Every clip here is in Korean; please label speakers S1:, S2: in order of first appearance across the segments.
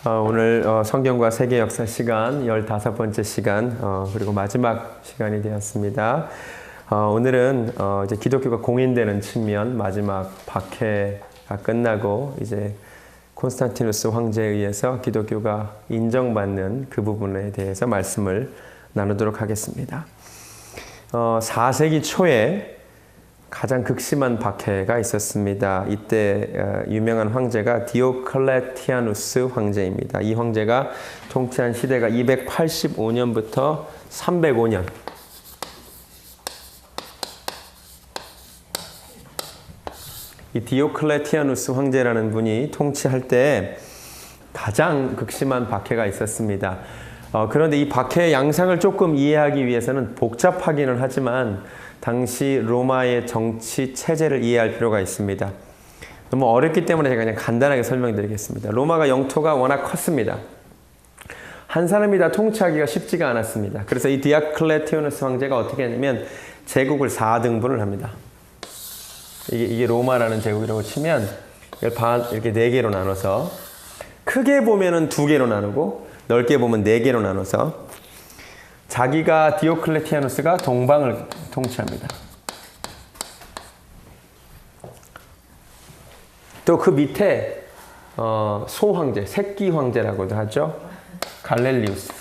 S1: 오늘 성경과 세계 역사 시간 15번째 시간 그리고 마지막 시간이 되었습니다. 오늘은 이제 기독교가 공인되는 측면 마지막 박해가 끝나고 이제 콘스탄티누스 황제에 의해서 기독교가 인정받는 그 부분에 대해서 말씀을 나누도록 하겠습니다. 4세기 초에 가장 극심한 박해가 있었습니다. 이때 유명한 황제가 디오클레티아누스 황제입니다. 이 황제가 통치한 시대가 285년부터 305년. 이 디오클레티아누스 황제라는 분이 통치할 때 가장 극심한 박해가 있었습니다. 그런데 이 박해의 양상을 조금 이해하기 위해서는 복잡하기는 하지만 당시 로마의 정치 체제를 이해할 필요가 있습니다. 너무 어렵기 때문에 제가 그냥 간단하게 설명드리겠습니다. 로마가 영토가 워낙 컸습니다. 한 사람이 다 통치하기가 쉽지가 않았습니다. 그래서 이 디오클레티아누스 황제가 어떻게 했냐면 제국을 4등분을 합니다. 이게 로마라는 제국이라고 치면 이렇게 4개로 나눠서 크게 보면은 2개로 나누고 넓게 보면 4개로 나눠서 자기가 디오클레티아누스가 동방을 통치합니다. 또 그 밑에 소황제, 새끼 황제라고도 하죠. 갈렐리우스.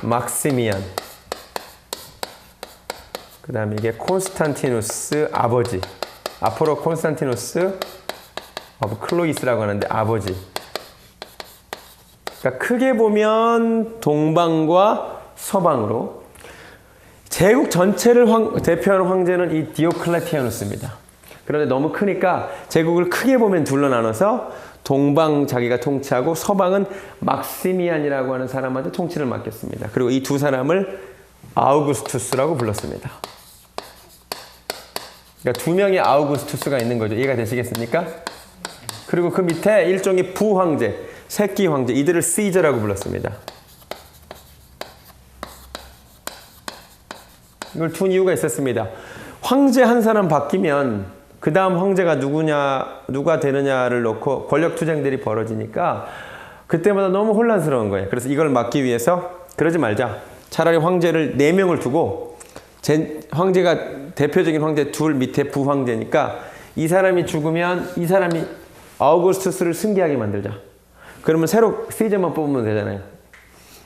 S1: 막시미안. 그 다음에 이게 콘스탄티누스 아버지. 앞으로 콘스탄티누스 클로이스라고 하는데 아버지. 그러니까 크게 보면 동방과 서방으로 제국 전체를 대표하는 황제는 이 디오클레티아누스입니다. 그런데 너무 크니까 제국을 크게 보면 둘로 나눠서 동방 자기가 통치하고 서방은 막시미안이라고 하는 사람한테 통치를 맡겼습니다. 그리고 이 두 사람을 아우구스투스라고 불렀습니다. 그러니까 2명의 아우구스투스가 있는 거죠. 이해가 되시겠습니까? 그리고 그 밑에 일종의 부황제, 새끼 황제, 이들을 시저라고 불렀습니다. 이걸 둔 이유가 있었습니다. 황제 한 사람 바뀌면 그 다음 황제가 누가 되느냐를 놓고 권력 투쟁들이 벌어지니까 그때마다 너무 혼란스러운 거예요. 그래서 이걸 막기 위해서 그러지 말자. 차라리 황제를 4명을 두고 황제가 대표적인 황제 둘 밑에 부황제니까 이 사람이 죽으면 이 사람이 아우구스투스를 승계하게 만들자. 그러면 새로 시저만 뽑으면 되잖아요.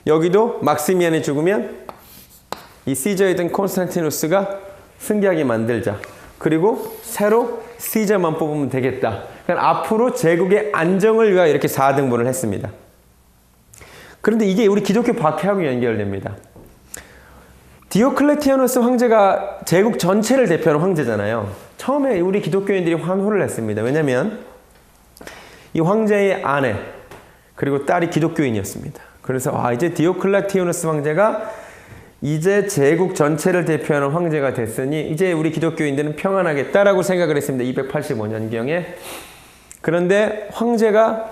S1: 여기도 막시미안이 죽으면 이 시저이던 콘스탄티누스가 승계하게 만들자. 그리고 새로 시저만 뽑으면 되겠다. 그러니까 앞으로 제국의 안정을 위하여 이렇게 4등분을 했습니다. 그런데 이게 우리 기독교 박해하고 연결됩니다. 디오클레티아누스 황제가 제국 전체를 대표하는 황제잖아요. 처음에 우리 기독교인들이 환호를 했습니다. 왜냐하면 이 황제의 아내 그리고 딸이 기독교인이었습니다. 그래서 이제 디오클레티아누스 황제가 이제 제국 전체를 대표하는 황제가 됐으니 이제 우리 기독교인들은 평안하겠다라고 생각을 했습니다. 285년경에. 그런데 황제가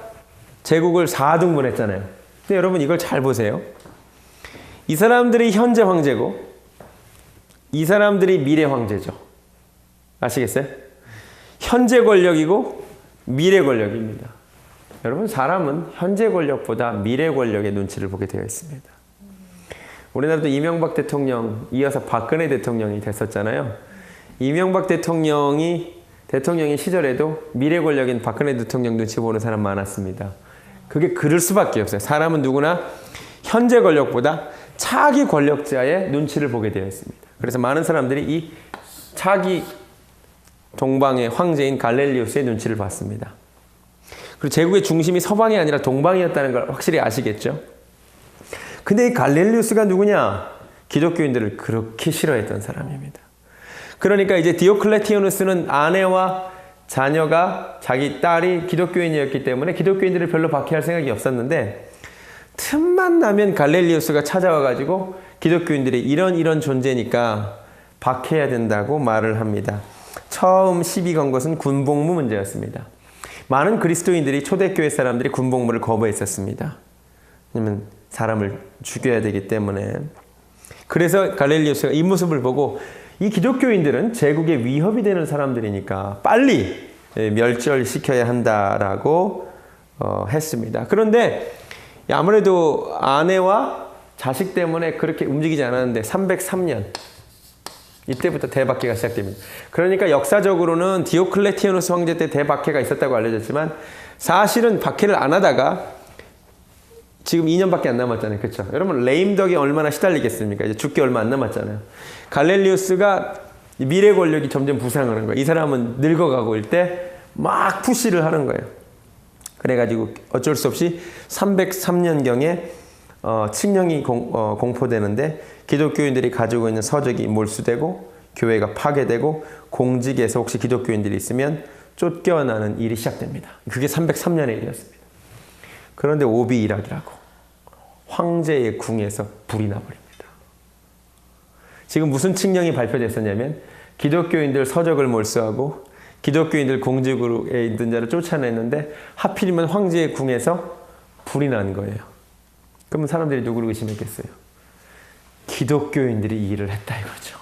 S1: 제국을 4등분했잖아요. 근데 여러분 이걸 잘 보세요. 이 사람들이 현재 황제고 이 사람들이 미래 황제죠. 아시겠어요? 현재 권력이고 미래 권력입니다. 여러분 사람은 현재 권력보다 미래 권력의 눈치를 보게 되어 있습니다. 우리나라도 이명박 대통령 이어서 박근혜 대통령이 됐었잖아요. 이명박 대통령이 시절에도 미래 권력인 박근혜 대통령 눈치 보는 사람 많았습니다. 그게 그럴 수밖에 없어요. 사람은 누구나 현재 권력보다 차기 권력자의 눈치를 보게 되어 있습니다. 그래서 많은 사람들이 이 차기 동방의 황제인 갈렐리우스의 눈치를 봤습니다. 그리고 제국의 중심이 서방이 아니라 동방이었다는 걸 확실히 아시겠죠? 근데 이 갈렐리우스가 누구냐? 기독교인들을 그렇게 싫어했던 사람입니다. 그러니까 이제 디오클레티아누스는 아내와 자녀가 자기 딸이 기독교인이었기 때문에 기독교인들을 별로 박해할 생각이 없었는데 틈만 나면 갈렐리우스가 찾아와가지고 기독교인들이 이런 존재니까 박해해야 된다고 말을 합니다. 처음 시비 건 것은 군복무 문제였습니다. 많은 그리스도인들이 초대교회 사람들이 군복무를 거부했었습니다. 왜냐면 사람을 죽여야 되기 때문에. 그래서 갈렐리우스가 이 모습을 보고 이 기독교인들은 제국의 위협이 되는 사람들이니까 빨리 멸절시켜야 한다라고 했습니다. 그런데 아무래도 아내와 자식 때문에 그렇게 움직이지 않았는데 303년 이때부터 대박해가 시작됩니다. 그러니까 역사적으로는 디오클레티아누스 황제 때 대박해가 있었다고 알려졌지만 사실은 박해를 안 하다가 지금 2년밖에 안 남았잖아요. 그렇죠? 여러분 레임덕이 얼마나 시달리겠습니까? 이제 죽기 얼마 안 남았잖아요. 갈렐리우스가 미래 권력이 점점 부상하는 거예요. 이 사람은 늙어가고 일 때 막 푸시를 하는 거예요. 그래가지고 어쩔 수 없이 303년경에 칙령이 공포되는데 기독교인들이 가지고 있는 서적이 몰수되고 교회가 파괴되고 공직에서 혹시 기독교인들이 있으면 쫓겨나는 일이 시작됩니다. 그게 303년의 일이었습니다. 그런데 오비일학이라고 황제의 궁에서 불이 나버립니다. 지금 무슨 칙령이 발표됐었냐면 기독교인들 서적을 몰수하고 기독교인들 공직에 있는 자를 쫓아냈는데 하필이면 황제의 궁에서 불이 난 거예요. 그러면 사람들이 누구를 의심했겠어요? 기독교인들이 이 일을 했다 이거죠.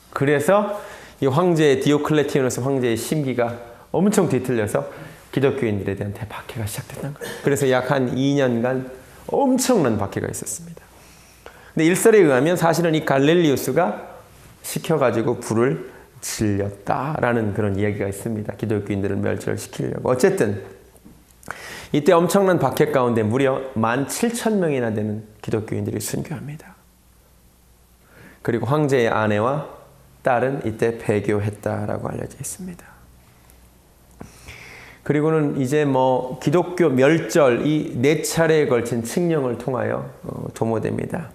S1: 그래서 이 황제의 디오클레티아누스 황제의 심기가 엄청 뒤틀려서 기독교인들에 대한 대박해가 시작됐던 거예요. 그래서 약 한 2년간 엄청난 박해가 있었습니다. 근데 일설에 의하면 사실은 이 갈렐리우스가 시켜가지고 불을 질렸다라는 그런 이야기가 있습니다. 기독교인들을 멸절시키려고. 어쨌든 이때 엄청난 박해 가운데 무려 17,000명이나 되는 기독교인들이 순교합니다. 그리고 황제의 아내와 딸은 이때 배교했다라고 알려져 있습니다. 그리고는 이제 기독교 멸절 이 4차례에 걸친 칙령을 통하여 도모됩니다.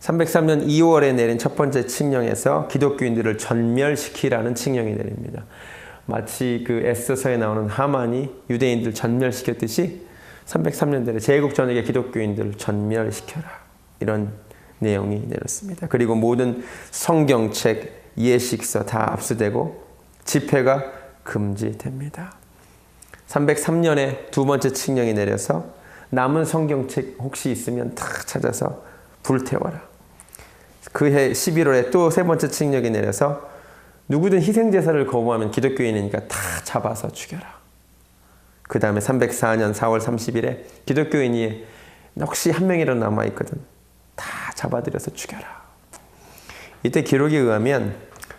S1: 303년 2월에 내린 첫 번째 칙령에서 기독교인들을 전멸시키라는 칙령이 내립니다. 마치 그 에스더서에 나오는 하만이 유대인들 전멸시켰듯이 303년대에 제국 전역의 기독교인들을 전멸시켜라. 이런 내용이 내렸습니다. 그리고 모든 성경책, 예식서 다 압수되고 집회가 금지됩니다. 303년에 두 번째 칙령이 내려서 남은 성경책 혹시 있으면 다 찾아서 불태워라. 그해 11월에 또 세 번째 칙령이 내려서 누구든 희생제사를 거부하면 기독교인이니까 다 잡아서 죽여라. 그 다음에 304년 4월 30일에 기독교인이 혹시 한 명이라도 남아있거든. 다 잡아들여서 죽여라. 이때 기록에 의하면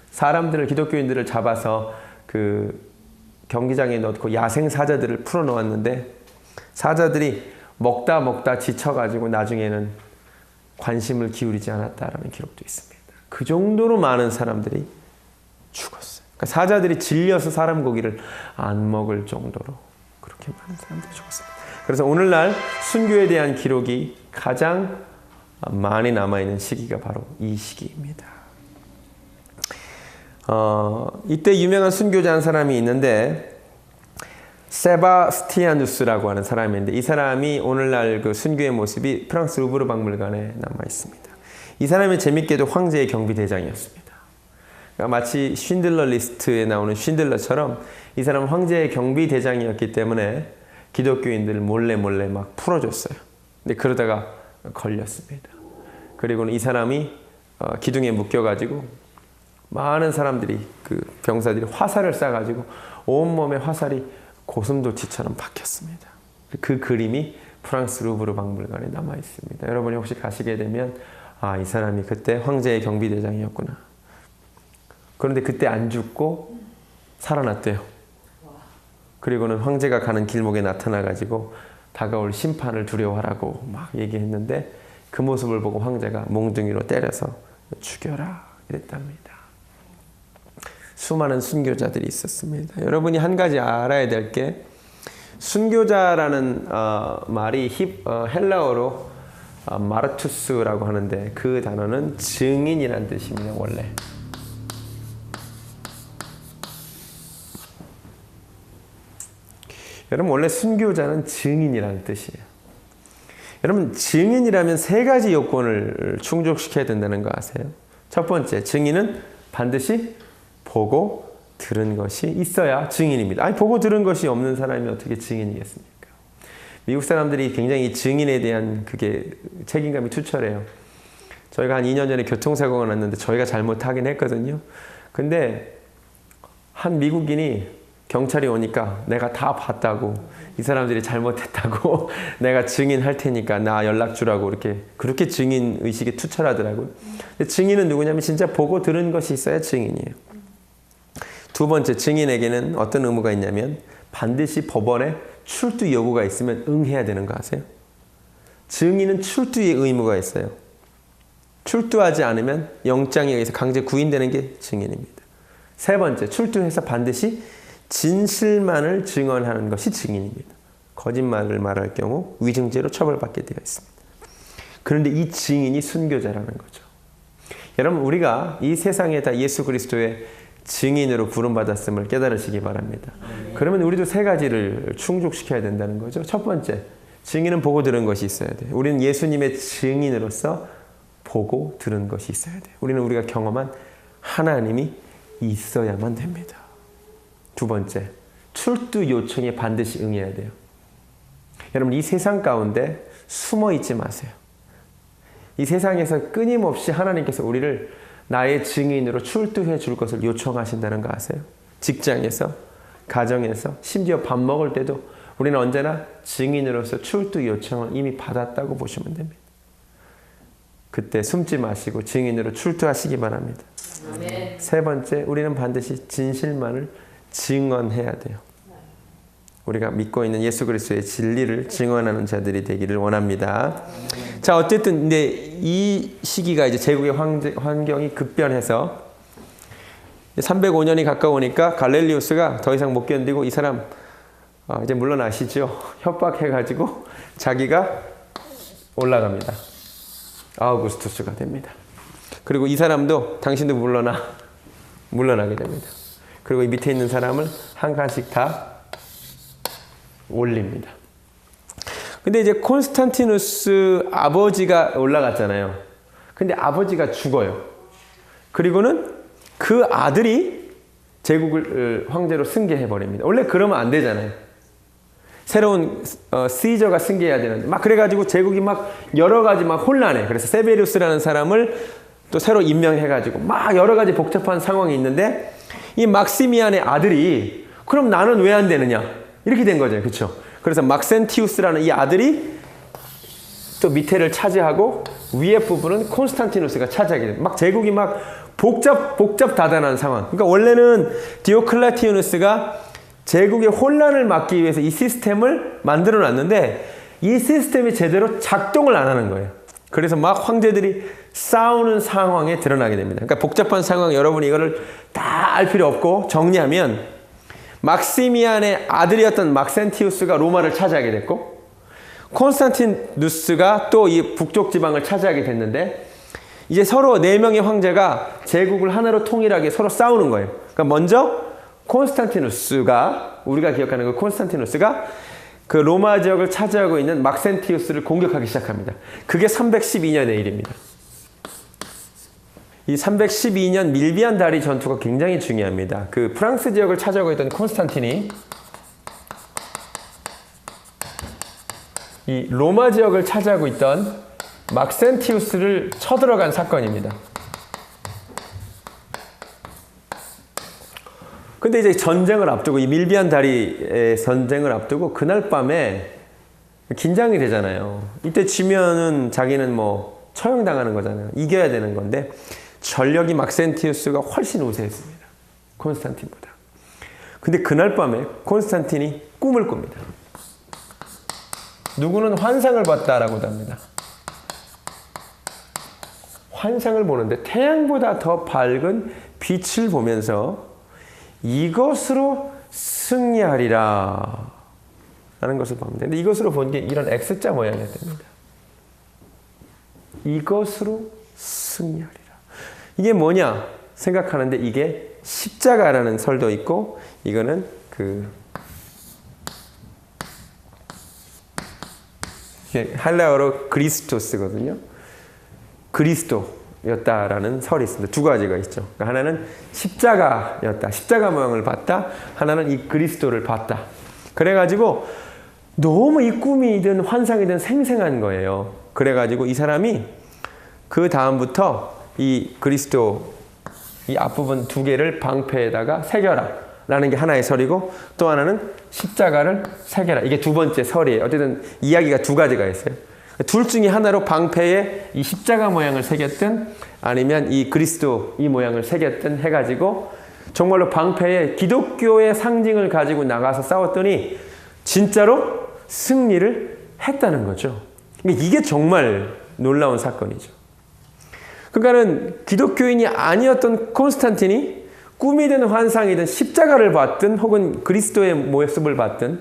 S1: 사람들을 기독교인들을 잡아서 그 경기장에 넣고 야생 사자들을 풀어놓았는데 사자들이 먹다 지쳐가지고 나중에는 관심을 기울이지 않았다라는 기록도 있습니다. 그 정도로 많은 사람들이 죽었어요. 그러니까 사자들이 질려서 사람 고기를 안 먹을 정도로 그렇게 많은 사람들이 죽었습니다. 그래서 오늘날 순교에 대한 기록이 가장 많이 남아있는 시기가 바로 이 시기입니다. 이때 유명한 순교자 한 사람이 있는데 세바스티아누스라고 하는 사람인데 이 사람이 오늘날 그 순교의 모습이 프랑스 루브르 박물관에 남아 있습니다. 이 사람이 재밌게도 황제의 경비대장이었습니다. 그러니까 마치 쉰들러 리스트에 나오는 쉰들러처럼 이 사람은 황제의 경비대장이었기 때문에 기독교인들을 몰래 막 풀어줬어요. 근데 그러다가 걸렸습니다. 그리고는 이 사람이 기둥에 묶여가지고 많은 사람들이 그 병사들이 화살을 쏴가지고 온몸에 화살이 고슴도치처럼 박혔습니다. 그 그림이 프랑스 루브르 박물관에 남아 있습니다. 여러분이 혹시 가시게 되면 이 사람이 그때 황제의 경비대장이었구나. 그런데 그때 안 죽고 살아났대요. 그리고는 황제가 가는 길목에 나타나가지고 다가올 심판을 두려워하라고 막 얘기했는데 그 모습을 보고 황제가 몽둥이로 때려서 죽여라 이랬답니다. 수많은 순교자들이 있었습니다. 여러분이 한 가지 알아야 될 게 순교자라는 말이 헬라어로 마르투스라고 하는데 그 단어는 증인이라는 뜻입니다. 원래. 여러분 원래 순교자는 증인이라는 뜻이에요. 여러분 증인이라면 세 가지 요건을 충족시켜야 된다는 거 아세요? 첫 번째, 증인은 반드시 보고 들은 것이 있어야 증인입니다. 보고 들은 것이 없는 사람이 어떻게 증인이겠습니까? 미국 사람들이 굉장히 증인에 대한 그게 책임감이 투철해요. 저희가 한 2년 전에 교통사고가 났는데 저희가 잘못하긴 했거든요. 근데 한 미국인이 경찰이 오니까 내가 다 봤다고, 이 사람들이 잘못했다고 내가 증인할 테니까 나 연락 주라고 그렇게 증인 의식이 투철하더라고요. 근데 증인은 누구냐면 진짜 보고 들은 것이 있어야 증인이에요. 두 번째, 증인에게는 어떤 의무가 있냐면 반드시 법원에 출두 요구가 있으면 응해야 되는 거 아세요? 증인은 출두의 의무가 있어요. 출두하지 않으면 영장에 의해서 강제 구인되는 게 증인입니다. 세 번째, 출두해서 반드시 진실만을 증언하는 것이 증인입니다. 거짓말을 말할 경우 위증죄로 처벌받게 되어 있습니다. 그런데 이 증인이 순교자라는 거죠. 여러분, 우리가 이 세상에 다 예수 그리스도의 증인으로 부름받았음을 깨달으시기 바랍니다. 그러면 우리도 세 가지를 충족시켜야 된다는 거죠. 첫 번째, 증인은 보고 들은 것이 있어야 돼요. 우리는 예수님의 증인으로서 보고 들은 것이 있어야 돼요. 우리는 우리가 경험한 하나님이 있어야만 됩니다. 두 번째, 출두 요청에 반드시 응해야 돼요. 여러분, 이 세상 가운데 숨어 있지 마세요. 이 세상에서 끊임없이 하나님께서 우리를 나의 증인으로 출두해 줄 것을 요청하신다는 거 아세요? 직장에서, 가정에서, 심지어 밥 먹을 때도 우리는 언제나 증인으로서 출두 요청을 이미 받았다고 보시면 됩니다. 그때 숨지 마시고 증인으로 출두하시기 바랍니다. 아멘. 세 번째, 우리는 반드시 진실만을 증언해야 돼요. 우리가 믿고 있는 예수 그리스도의 진리를 증언하는 자들이 되기를 원합니다. 자, 어쨌든 근데 이 시기가 이제 제국의 환경이 급변해서 305년이 가까우니까 갈렐리우스가 더 이상 못 견디고 이 사람 이제 물러나시죠. 협박해가지고 자기가 올라갑니다. 아우구스투스가 됩니다. 그리고 이 사람도 당신도 물러나게 됩니다. 그리고 이 밑에 있는 사람을 한 칸씩 다 올립니다. 근데 이제 콘스탄티누스 아버지가 올라갔잖아요. 근데 아버지가 죽어요. 그리고는 그 아들이 제국을 황제로 승계해버립니다. 원래 그러면 안 되잖아요. 새로운 시저가 승계해야 되는데 막 그래가지고 제국이 막 여러 가지 막 혼란해. 그래서 세베리우스라는 사람을 또 새로 임명해가지고 막 여러 가지 복잡한 상황이 있는데 이 막시미안의 아들이 그럼 나는 왜 안 되느냐 이렇게 된 거죠. 그렇죠? 그래서 막센티우스라는 이 아들이 또 밑에를 차지하고 위에 부분은 콘스탄티누스가 차지하게 됩니다. 막 제국이 막 복잡다단한 상황. 그러니까 원래는 디오클레티누스가 제국의 혼란을 막기 위해서 이 시스템을 만들어 놨는데 이 시스템이 제대로 작동을 안 하는 거예요. 그래서 막 황제들이 싸우는 상황에 드러나게 됩니다. 그러니까 복잡한 상황, 여러분이 이거를 다 알 필요 없고 정리하면 막시미안의 아들이었던 막센티우스가 로마를 차지하게 됐고 콘스탄티누스가 또 이 북쪽 지방을 차지하게 됐는데 이제 서로 4명의 황제가 제국을 하나로 통일하게 서로 싸우는 거예요. 그러니까 먼저 콘스탄티누스가, 우리가 기억하는 그 콘스탄티누스가 그 로마 지역을 차지하고 있는 막센티우스를 공격하기 시작합니다. 그게 312년의 일입니다. 이 312년 밀비안 다리 전투가 굉장히 중요합니다. 그 프랑스 지역을 차지하고 있던 콘스탄틴이 이 로마 지역을 차지하고 있던 막센티우스를 쳐들어간 사건입니다. 근데 이제 전쟁을 앞두고 이 밀비안 다리의 전쟁을 앞두고 그날 밤에 긴장이 되잖아요. 이때 지면은 자기는 뭐 처형당하는 거잖아요. 이겨야 되는 건데 전력이 막센티우스가 훨씬 우세했습니다. 콘스탄틴보다. 근데 그날 밤에 콘스탄틴이 꿈을 꿉니다. 누구는 환상을 봤다라고도 합니다. 환상을 보는데 태양보다 더 밝은 빛을 보면서 이것으로 승리하리라 라는 것을 봅니다. 근데 이것으로 본 게 이런 X자 모양이었답니다. 이것으로 승리하리라. 이게 뭐냐 생각하는데 이게 십자가라는 설도 있고 이거는 할레어로 그리스토스거든요. 그리스도였다라는 설이 있습니다. 두 가지가 있죠. 그러니까 하나는 십자가였다. 십자가 모양을 봤다. 하나는 이 그리스도를 봤다. 그래가지고 너무 이 꿈이든 환상이든 생생한 거예요. 그래가지고 이 사람이 그 다음부터 이 그리스도 이 앞부분 두 개를 방패에다가 새겨라 라는 게 하나의 설이고, 또 하나는 십자가를 새겨라. 이게 두 번째 설이에요. 어쨌든 이야기가 두 가지가 있어요. 둘 중에 하나로 방패에 이 십자가 모양을 새겼든 아니면 이 그리스도 이 모양을 새겼든 해가지고 정말로 방패에 기독교의 상징을 가지고 나가서 싸웠더니 진짜로 승리를 했다는 거죠. 이게 정말 놀라운 사건이죠. 그러니까는 기독교인이 아니었던 콘스탄틴이 꿈이든 환상이든 십자가를 봤든 혹은 그리스도의 모습을 봤든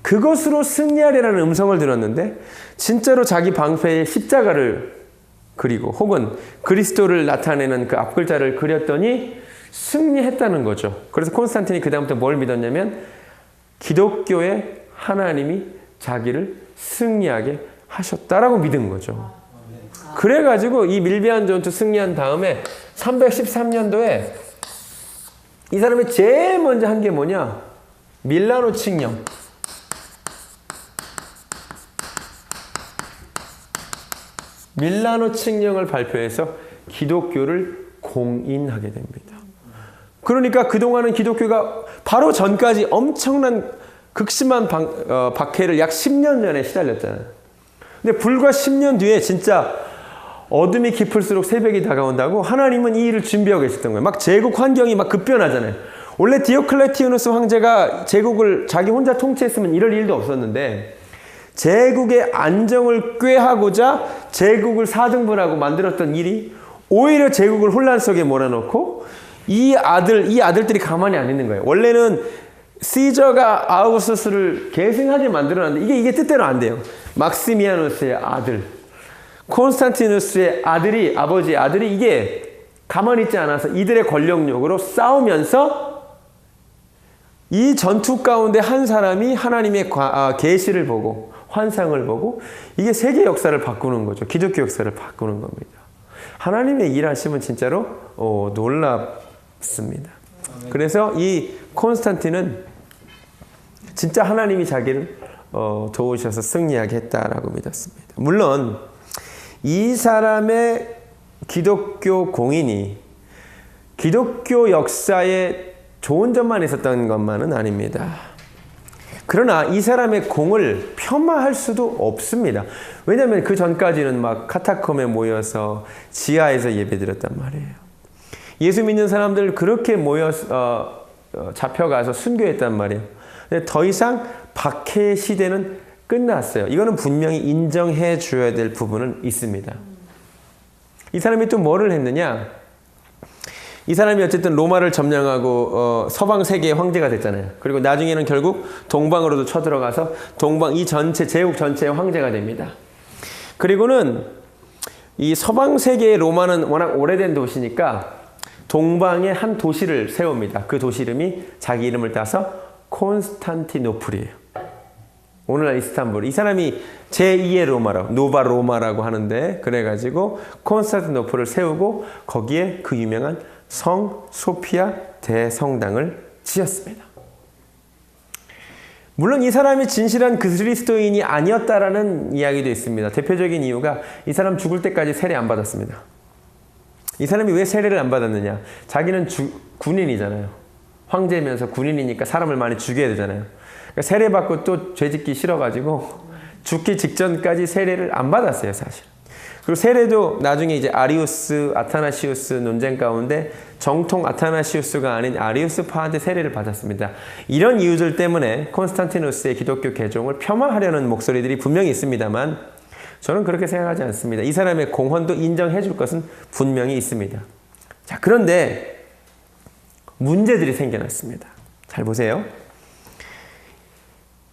S1: 그것으로 승리하리라는 음성을 들었는데 진짜로 자기 방패에 십자가를 그리고 혹은 그리스도를 나타내는 그 앞글자를 그렸더니 승리했다는 거죠. 그래서 콘스탄틴이 그 다음부터 뭘 믿었냐면 기독교의 하나님이 자기를 승리하게 하셨다라고 믿은 거죠. 그래가지고 이 밀비안 전투 승리한 다음에 313년도에 이 사람이 제일 먼저 한 게 뭐냐? 밀라노 칙령. 밀라노 칙령을 발표해서 기독교를 공인하게 됩니다. 그러니까 그동안은 기독교가 바로 전까지 엄청난 극심한 박해를 약 10년 전에 시달렸잖아요. 근데 불과 10년 뒤에 진짜 어둠이 깊을수록 새벽이 다가온다고 하나님은 이 일을 준비하고 계셨던 거예요. 막 제국 환경이 막 급변하잖아요. 원래 디오클레티우누스 황제가 제국을 자기 혼자 통치했으면 이럴 일도 없었는데 제국의 안정을 꾀하고자 제국을 4등분하고 만들었던 일이 오히려 제국을 혼란 속에 몰아넣고 이 아들들이 가만히 안 있는 거예요. 원래는 시저가 아우구스투스를 계승하게 만들어놨는데 이게 뜻대로 안 돼요. 막시미아누스의 아들, 콘스탄티누스의 아버지의 아들이 이게 가만히 있지 않아서 이들의 권력력으로 싸우면서 이 전투 가운데 한 사람이 하나님의 계시를 보고 환상을 보고 이게 세계 역사를 바꾸는 거죠. 기독교 역사를 바꾸는 겁니다. 하나님의 일하심은 진짜로 놀랍습니다. 그래서 이 콘스탄틴은 진짜 하나님이 자기를 도우셔서 승리하게 했다라고 믿었습니다. 물론 이 사람의 기독교 공인이 기독교 역사에 좋은 점만 있었던 것만은 아닙니다. 그러나 이 사람의 공을 폄하할 수도 없습니다. 왜냐하면 그 전까지는 막 카타콤에 모여서 지하에서 예배드렸단 말이에요. 예수 믿는 사람들 그렇게 모여서 잡혀가서 순교했단 말이에요. 근데 더 이상 박해 시대는 끝났어요. 이거는 분명히 인정해 줘야 될 부분은 있습니다. 이 사람이 또 뭐를 했느냐? 이 사람이 어쨌든 로마를 점령하고 서방 세계의 황제가 됐잖아요. 그리고 나중에는 결국 동방으로도 쳐들어가서 이 제국 전체의 황제가 됩니다. 그리고는 이 서방 세계의 로마는 워낙 오래된 도시니까 동방에 한 도시를 세웁니다. 그 도시 이름이 자기 이름을 따서 콘스탄티노플이에요. 오늘날 이스탄불. 이 사람이 제2의 로마라고, 노바 로마라고 하는데, 그래가지고 콘스탄티노플을 세우고 거기에 그 유명한 성 소피아 대성당을 지었습니다. 물론 이 사람이 진실한 그리스도인이 아니었다라는 이야기도 있습니다. 대표적인 이유가 이 사람 죽을 때까지 세례 안 받았습니다. 이 사람이 왜 세례를 안 받았느냐? 자기는 군인이잖아요. 황제면서 군인이니까 사람을 많이 죽여야 되잖아요. 그러니까 세례 받고 또 죄짓기 싫어가지고 죽기 직전까지 세례를 안 받았어요, 사실. 그리고 세례도 나중에 이제 아리우스, 아타나시우스 논쟁 가운데 정통 아타나시우스가 아닌 아리우스파한테 세례를 받았습니다. 이런 이유들 때문에 콘스탄티누스의 기독교 개종을 폄하하려는 목소리들이 분명히 있습니다만 저는 그렇게 생각하지 않습니다. 이 사람의 공헌도 인정해 줄 것은 분명히 있습니다. 자, 그런데 문제들이 생겨났습니다. 잘 보세요.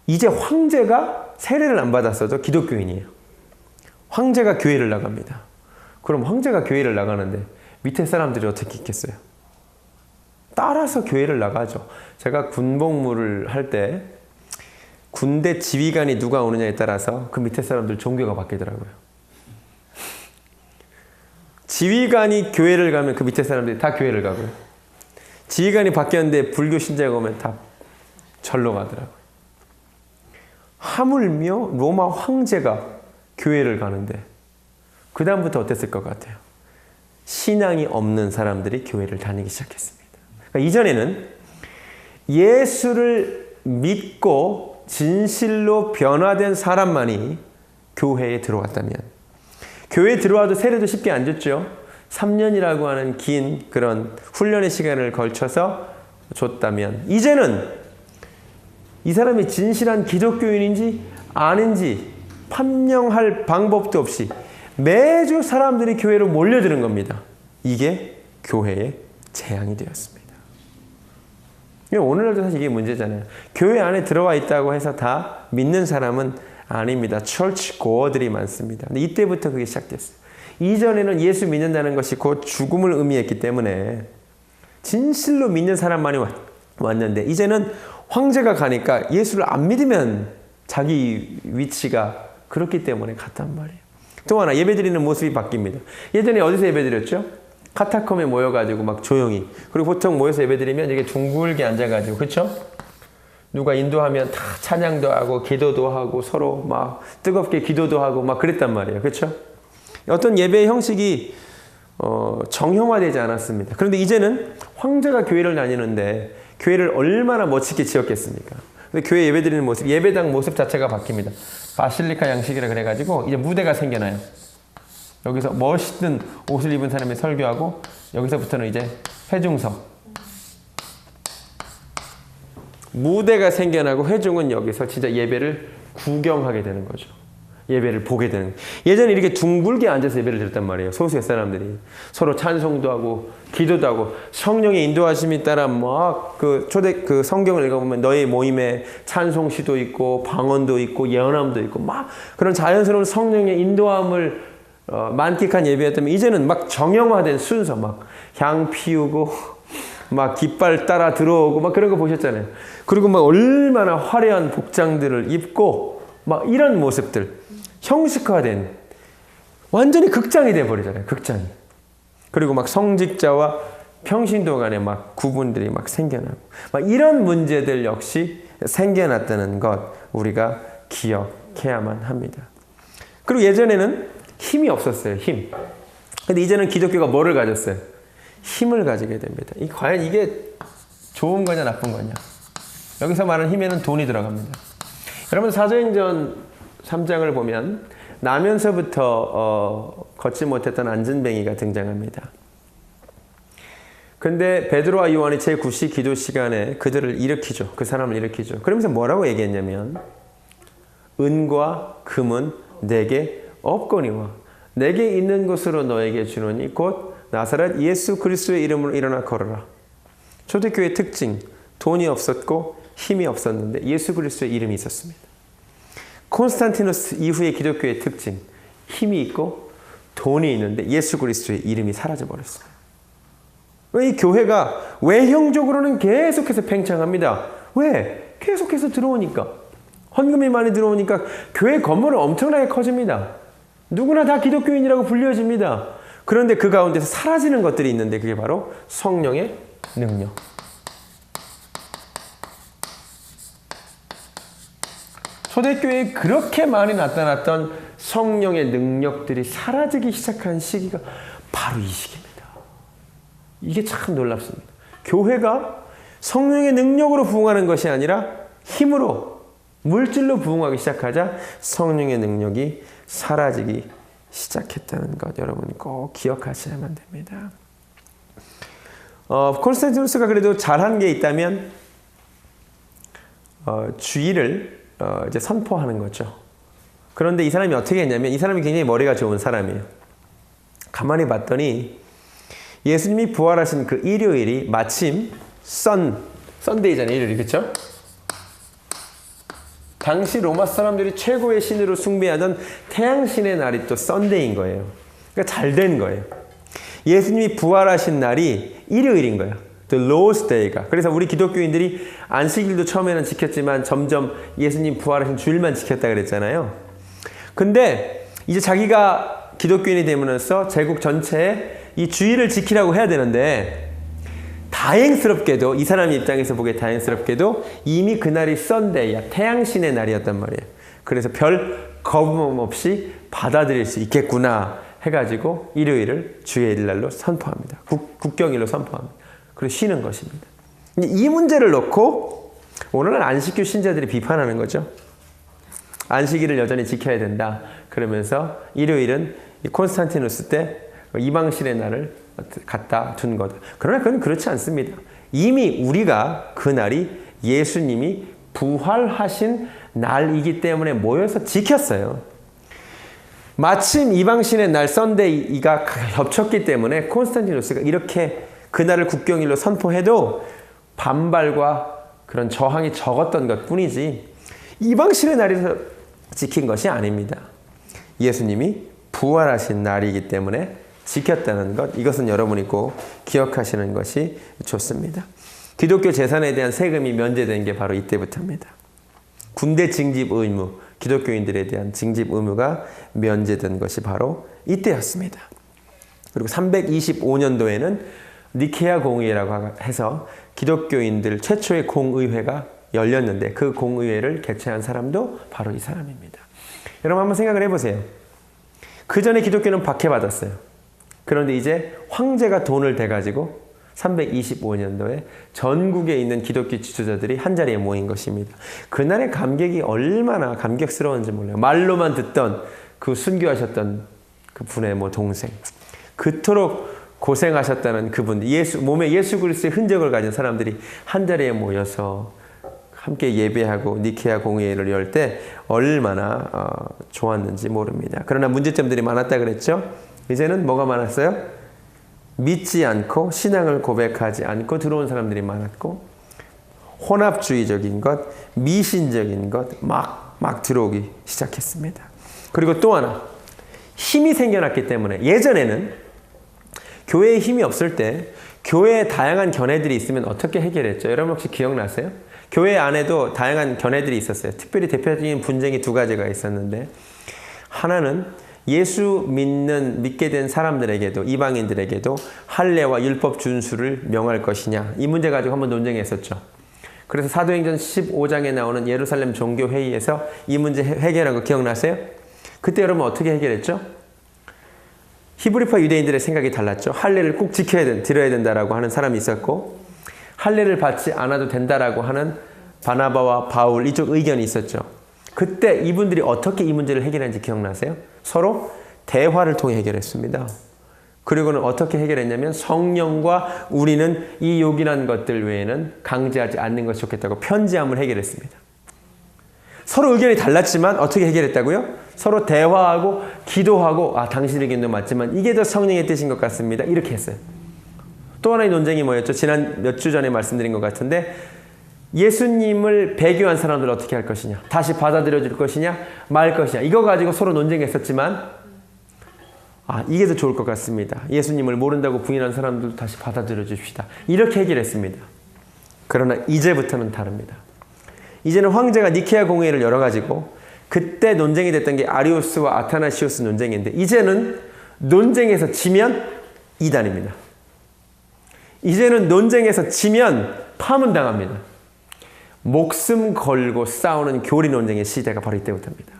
S1: 이제 황제가 세례를 안 받았어도 기독교인이에요. 황제가 교회를 나갑니다. 그럼 황제가 교회를 나가는데 밑에 사람들이 어떻게 있겠어요? 따라서 교회를 나가죠. 제가 군복무를 할 때 군대 지휘관이 누가 오느냐에 따라서 그 밑에 사람들 종교가 바뀌더라고요. 지휘관이 교회를 가면 그 밑에 사람들이 다 교회를 가고요. 지휘관이 바뀌었는데 불교 신자가 오면 다 절로 가더라고요. 하물며 로마 황제가 교회를 가는데 그 다음부터 어땠을 것 같아요? 신앙이 없는 사람들이 교회를 다니기 시작했습니다. 그러니까 이전에는 예수를 믿고 진실로 변화된 사람만이 교회에 들어왔다면, 교회에 들어와도 세례도 쉽게 안 줬죠. 3년이라고 하는 긴 그런 훈련의 시간을 걸쳐서 줬다면, 이제는 이 사람이 진실한 기독교인인지 아닌지 판명할 방법도 없이 매주 사람들이 교회로 몰려드는 겁니다. 이게 교회의 재앙이 되었습니다. 오늘날도 사실 이게 문제잖아요. 교회 안에 들어와 있다고 해서 다 믿는 사람은 아닙니다. 철치 고어들이 많습니다. 근데 이때부터 그게 시작됐어요. 이전에는 예수 믿는다는 것이 곧 죽음을 의미했기 때문에 진실로 믿는 사람만이 왔는데, 이제는 황제가 가니까 예수를 안 믿으면 자기 위치가 그렇기 때문에 갔단 말이에요. 또 하나, 예배드리는 모습이 바뀝니다. 예전에 어디서 예배드렸죠? 카타콤에 모여가지고 막 조용히. 그리고 보통 모여서 예배드리면 이게 둥글게 앉아가지고, 그렇죠? 누가 인도하면 다 찬양도 하고 기도도 하고 서로 막 뜨겁게 기도도 하고 막 그랬단 말이에요. 그렇죠? 어떤 예배의 형식이 정형화되지 않았습니다. 그런데 이제는 황제가 교회를 다니는데 교회를 얼마나 멋지게 지었겠습니까? 근데 교회 예배드리는 모습, 예배당 모습 자체가 바뀝니다. 바실리카 양식이라 그래가지고 이제 무대가 생겨나요. 여기서 멋있는 옷을 입은 사람이 설교하고, 여기서부터는 이제 회중석, 무대가 생겨나고 회중은 여기서 진짜 예배를 구경하게 되는 거죠. 예배를 보게 되는 거예요. 예전에 이렇게 둥글게 앉아서 예배를 드렸단 말이에요. 소수의 사람들이 서로 찬송도 하고 기도도 하고, 성령의 인도하심에 따라 막 그 성경을 읽어보면 너희 모임에 찬송시도 있고 방언도 있고 예언함도 있고 막 그런 자연스러운 성령의 인도함을 만끽한 예배였다면, 이제는 막 정형화된 순서, 막 향 피우고 막 깃발 따라 들어오고 막 그런 거 보셨잖아요. 그리고 막 얼마나 화려한 복장들을 입고 막 이런 모습들, 형식화된 완전히 극장이 돼버리잖아요. 극장이. 그리고 막 성직자와 평신도 간에 막 구분들이 막 생겨나고, 막 이런 문제들 역시 생겨났다는 것 우리가 기억해야만 합니다. 그리고 예전에는 힘이 없었어요. 힘. 근데 이제는 기독교가 뭐를 가졌어요? 힘을 가지게 됩니다. 과연 이게 좋은 거냐 나쁜 거냐? 여기서 말하는 힘에는 돈이 들어갑니다. 여러분, 사도행전 3장을 보면 나면서부터 걷지 못했던 안전뱅이가 등장합니다. 근데 베드로와 요한이 제9시 기도 시간에 그들을 일으키죠. 그 사람을 일으키죠. 그러면서 뭐라고 얘기했냐면, 은과 금은 내게 없거니와 내게 있는 것으로 너에게 주노니 곧 나사렛 예수 그리스도의 이름으로 일어나 걸어라. 초대교회의 특징, 돈이 없었고 힘이 없었는데 예수 그리스도의 이름이 있었습니다. 콘스탄티누스 이후의 기독교의 특징, 힘이 있고 돈이 있는데 예수 그리스도의 이름이 사라져버렸어요. 이 교회가 외형적으로는 계속해서 팽창합니다. 왜? 계속해서 들어오니까. 헌금이 많이 들어오니까 교회 건물은 엄청나게 커집니다. 누구나 다 기독교인이라고 불려집니다. 그런데 그 가운데서 사라지는 것들이 있는데 그게 바로 성령의 능력. 초대교회에 그렇게 많이 나타났던 성령의 능력들이 사라지기 시작한 시기가 바로 이 시기입니다. 이게 참 놀랍습니다. 교회가 성령의 능력으로 부흥하는 것이 아니라 힘으로, 물질로 부흥하기 시작하자 성령의 능력이 사라지기 시작했다는 것 여러분이 꼭 기억하셔야만 됩니다. 콘스탄티누스가 그래도 잘한 게 있다면 주의를 이제 선포하는 거죠. 그런데 이 사람이 어떻게 했냐면, 이 사람이 굉장히 머리가 좋은 사람이에요. 가만히 봤더니 예수님이 부활하신 그 일요일이 마침 썬데이잖아요. 일요일이, 그렇죠? 당시 로마 사람들이 최고의 신으로 숭배하던 태양신의 날이 또 썬데이인 거예요. 그러니까 잘 된 거예요. 예수님이 부활하신 날이 일요일인 거예요. The Lord's Day가. 그래서 우리 기독교인들이 안식일도 처음에는 지켰지만 점점 예수님 부활하신 주일만 지켰다 그랬잖아요. 근데 이제 자기가 기독교인이 되면서 제국 전체에 이 주일을 지키라고 해야 되는데, 다행스럽게도, 이 사람 입장에서 보기에 다행스럽게도 이미 그날이 썬데이야, 태양신의 날이었단 말이에요. 그래서 별 거부감 없이 받아들일 수 있겠구나 해가지고 일요일을 주의 일날로 선포합니다. 국경일로 선포합니다. 그리고 쉬는 것입니다. 이 문제를 놓고 오늘날 안식교 신자들이 비판하는 거죠. 안식일을 여전히 지켜야 된다. 그러면서 일요일은 콘스탄티누스 때 이방신의 날을 갖다 둔 거다. 그러나 그건 그렇지 않습니다. 이미 우리가 그날이 예수님이 부활하신 날이기 때문에 모여서 지켰어요. 마침 이방신의 날 썬데이가 겹쳤기 때문에 콘스탄티누스가 이렇게 그날을 국경일로 선포해도 반발과 그런 저항이 적었던 것 뿐이지 이방신의 날에서 지킨 것이 아닙니다. 예수님이 부활하신 날이기 때문에 지켰다는 것, 이것은 여러분이 꼭 기억하시는 것이 좋습니다. 기독교 재산에 대한 세금이 면제된 게 바로 이때부터입니다. 군대 징집 의무, 기독교인들에 대한 징집 의무가 면제된 것이 바로 이때였습니다. 그리고 325년도에는 니케아 공의회라고 해서 기독교인들 최초의 공의회가 열렸는데 그 공의회를 개최한 사람도 바로 이 사람입니다. 여러분 한번 생각을 해보세요. 그 전에 기독교는 박해받았어요. 그런데 이제 황제가 돈을 대가지고 325년도에 전국에 있는 기독교 지도자들이 한자리에 모인 것입니다. 그날의 감격이 얼마나 감격스러운지 몰라요. 말로만 듣던 그 순교하셨던 그 분의 동생, 그토록 고생하셨다는 그분, 몸에 예수 그리스도의 흔적을 가진 사람들이 한자리에 모여서 함께 예배하고 니케아 공회를 열 때 얼마나 좋았는지 모릅니다. 그러나 문제점들이 많았다 그랬죠? 이제는 뭐가 많았어요? 믿지 않고 신앙을 고백하지 않고 들어온 사람들이 많았고 혼합주의적인 것, 미신적인 것 막 들어오기 시작했습니다. 그리고 또 하나, 힘이 생겨났기 때문에 예전에는 교회에 힘이 없을 때 교회에 다양한 견해들이 있으면 어떻게 해결했죠? 여러분 혹시 기억나세요? 교회 안에도 다양한 견해들이 있었어요. 특별히 대표적인 분쟁이 두 가지가 있었는데 하나는 예수 믿게 된 사람들에게도 이방인들에게도 할례와 율법 준수를 명할 것이냐 이 문제 가지고 한번 논쟁했었죠. 그래서 사도행전 15장에 나오는 예루살렘 종교회의에서 이 문제 해결한 거 기억나세요? 그때 여러분 어떻게 해결했죠? 히브리파 유대인들의 생각이 달랐죠. 할례를 꼭 드려야 된다라고 하는 사람이 있었고 할례를 받지 않아도 된다라고 하는 바나바와 바울 이쪽 의견이 있었죠. 그때 이분들이 어떻게 이 문제를 해결했는지 기억나세요? 서로 대화를 통해 해결했습니다. 그리고는 어떻게 해결했냐면 성령과 우리는 이 요긴한 것들 외에는 강제하지 않는 것이 좋겠다고 편지함을 해결했습니다. 서로 의견이 달랐지만 어떻게 해결했다고요? 서로 대화하고 기도하고 당신의 의견도 맞지만 이게 더 성령의 뜻인 것 같습니다. 이렇게 했어요. 또 하나의 논쟁이 뭐였죠? 지난 몇 주 전에 말씀드린 것 같은데 예수님을 배교한 사람들 어떻게 할 것이냐, 다시 받아들여 줄 것이냐 말 것이냐, 이거 가지고 서로 논쟁했었지만 이게 더 좋을 것 같습니다. 예수님을 모른다고 부인한 사람들 다시 받아들여 줍시다. 이렇게 해결했습니다. 그러나 이제부터는 다릅니다. 이제는 황제가 니케아 공회를 열어가지고 그때 논쟁이 됐던 게 아리우스와 아타나시우스 논쟁인데 이제는 논쟁에서 지면 이단입니다. 이제는 논쟁에서 지면 파문당합니다. 목숨 걸고 싸우는 교리 논쟁의 시대가 바로 이때부터입니다.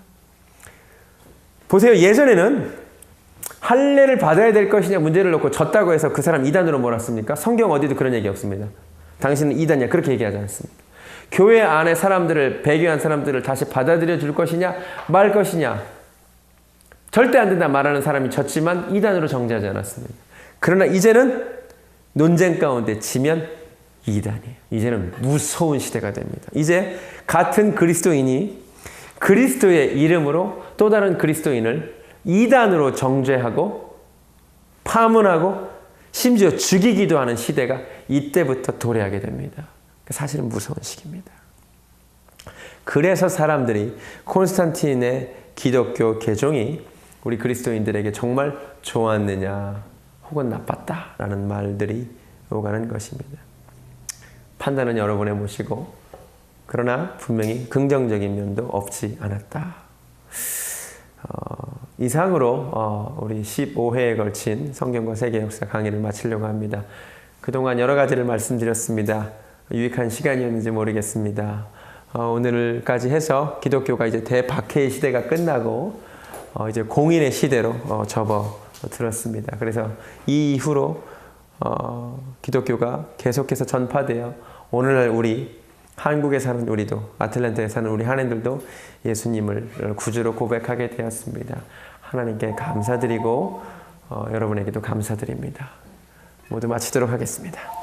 S1: 보세요. 예전에는 할례를 받아야 될 것이냐 문제를 놓고 졌다고 해서 그 사람 이단으로 몰았습니까? 성경 어디도 그런 얘기 없습니다. 당신은 이단이야 그렇게 얘기하지 않습니다. 교회 안에 사람들을 배교한 사람들을 다시 받아들여 줄 것이냐 말 것이냐 절대 안 된다 말하는 사람이 졌지만 이단으로 정죄하지 않았습니다. 그러나 이제는 논쟁 가운데 지면 이단이에요. 이제는 무서운 시대가 됩니다. 이제 같은 그리스도인이 그리스도의 이름으로 또 다른 그리스도인을 이단으로 정죄하고 파문하고 심지어 죽이기도 하는 시대가 이때부터 도래하게 됩니다. 사실은 무서운 시기입니다. 그래서 사람들이 콘스탄틴의 기독교 개종이 우리 그리스도인들에게 정말 좋았느냐 혹은 나빴다라는 말들이 오가는 것입니다. 판단은 여러분의 몫이고 그러나 분명히 긍정적인 면도 없지 않았다. 이상으로 우리 15회에 걸친 성경과 세계 역사 강의를 마치려고 합니다. 그동안 여러 가지를 말씀드렸습니다. 유익한 시간이었는지 모르겠습니다. 오늘까지 해서 기독교가 이제 대박해의 시대가 끝나고 이제 공인의 시대로 접어 들었습니다. 그래서 이 이후로 기독교가 계속해서 전파되어 오늘날 우리 한국에 사는 우리도, 아틀란타에 사는 우리 한인들도 예수님을 구주로 고백하게 되었습니다. 하나님께 감사드리고 여러분에게도 감사드립니다. 모두 마치도록 하겠습니다.